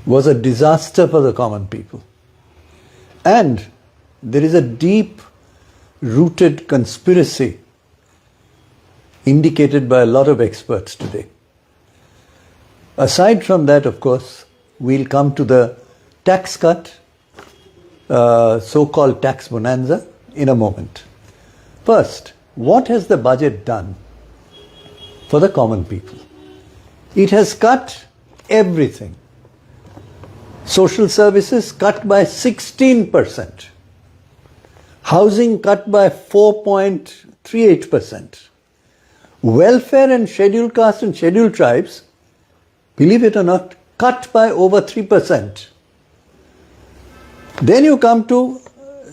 was a disaster for the common people. And there is a deep-rooted conspiracy indicated by a lot of experts today. Aside from that, of course, we'll come to the tax cut, so-called tax bonanza, in a moment. First, what has the budget done for the common people? It has cut everything. Social services cut by 16%. Housing cut by 4.38%. Welfare and scheduled caste and scheduled tribes, believe it or not, cut by over 3%. Then you come to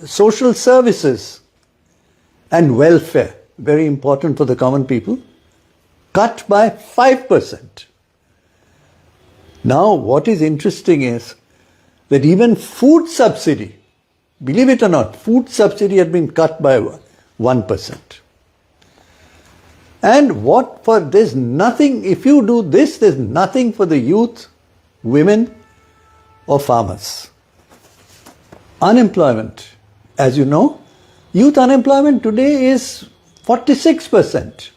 social services and welfare, very important for the common people, cut by 5%. Now, what is interesting is that even food subsidy, believe it or not, food subsidy had been cut by 1%. And what for, there's nothing, if you do this, there's nothing for the youth, women or farmers. Unemployment, as you know, youth unemployment today is 46%,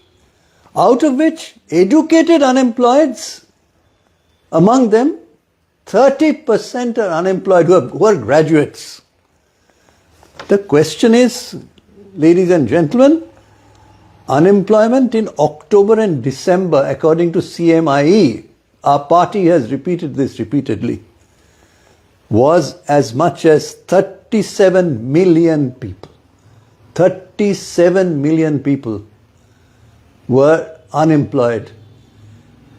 out of which educated unemployeds, among them 30% are unemployed who are graduates. The question is, ladies and gentlemen, unemployment in October and December, according to CMIE, our party has repeated this repeatedly, was as much as 37 million people. 37 million people were unemployed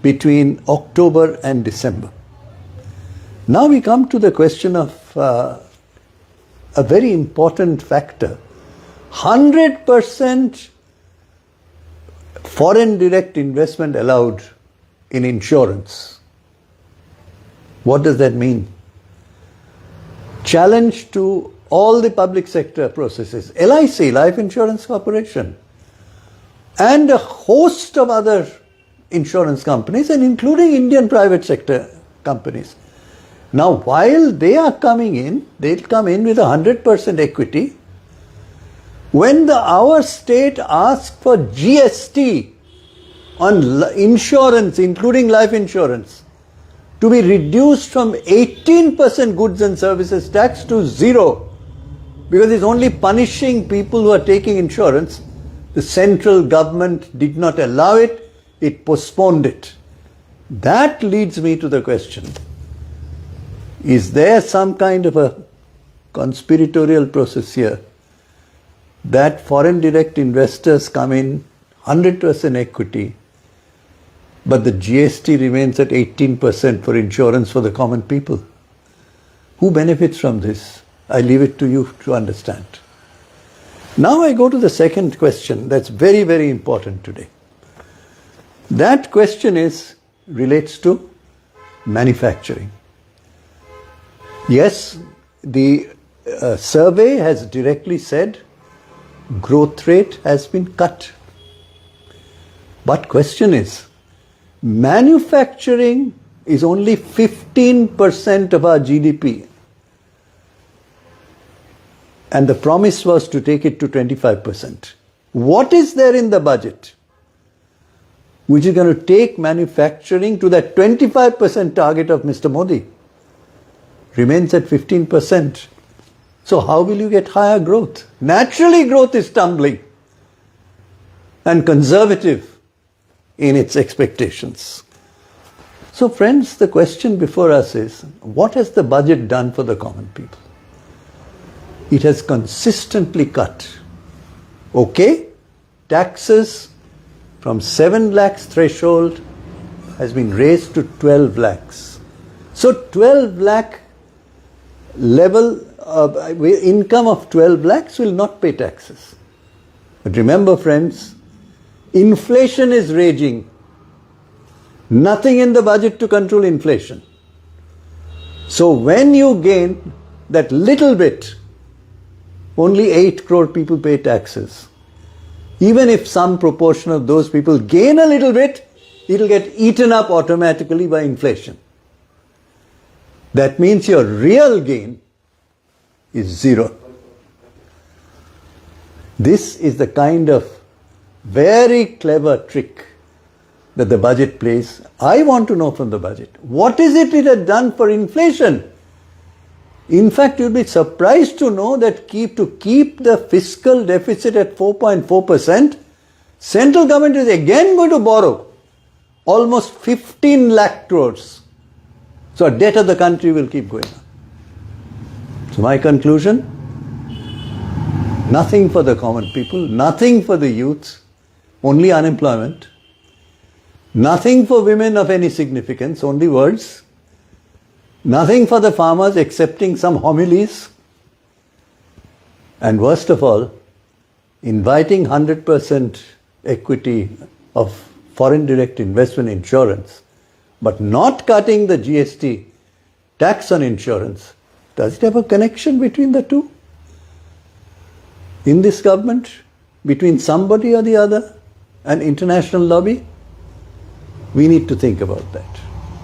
between October and December. Now we come to the question of a very important factor. 100% foreign direct investment allowed in insurance. What does that mean? Challenge to all the public sector processes, LIC, Life Insurance Corporation, and a host of other insurance companies, and including Indian private sector companies. Now, while they are coming in, they'll come in with 100% equity. When our state asks for GST on insurance, including life insurance, to be reduced from 18% goods and services tax to 0, because it's only punishing people who are taking insurance, the central government did not allow it, it postponed it. That leads me to the question, is there some kind of a conspiratorial process here that foreign direct investors come in 100% equity, but the GST remains at 18% for insurance for the common people? Who benefits from this? I leave it to you to understand. Now I go to the second question that's very, very important today. That question relates to manufacturing. Yes, the survey has directly said growth rate has been cut. But question is, manufacturing is only 15% of our GDP. And the promise was to take it to 25%. What is there in the budget which is going to take manufacturing to that 25% target of Mr. Modi? Remains at 15%. So how will you get higher growth? Naturally, growth is tumbling and conservative in its expectations. So friends, the question before us is, what has the budget done for the common people? It has consistently cut. Okay, taxes from 7 lakhs threshold has been raised to 12 lakhs. So 12 lakh level of income of 12 lakhs will not pay taxes. But remember friends, inflation is raging. Nothing in the budget to control inflation. So when you gain that little bit, only 8 crore people pay taxes. Even if some proportion of those people gain a little bit, it will get eaten up automatically by inflation. that means your real gain is zero. This is the kind of very clever trick that the budget plays. I want to know from the budget, what is it has done for inflation? In fact, you'll be surprised to know that to keep the fiscal deficit at 4.4%, central government is again going to borrow almost 15 lakh crores. So debt of the country will keep going up. So my conclusion, nothing for the common people, nothing for the youth, only unemployment, nothing for women of any significance, only words, nothing for the farmers excepting some homilies, and worst of all, inviting 100% equity of foreign direct investment insurance, but not cutting the GST tax on insurance. Does it have a connection between the two? In this government, between somebody or the other, an international lobby? We need to think about that.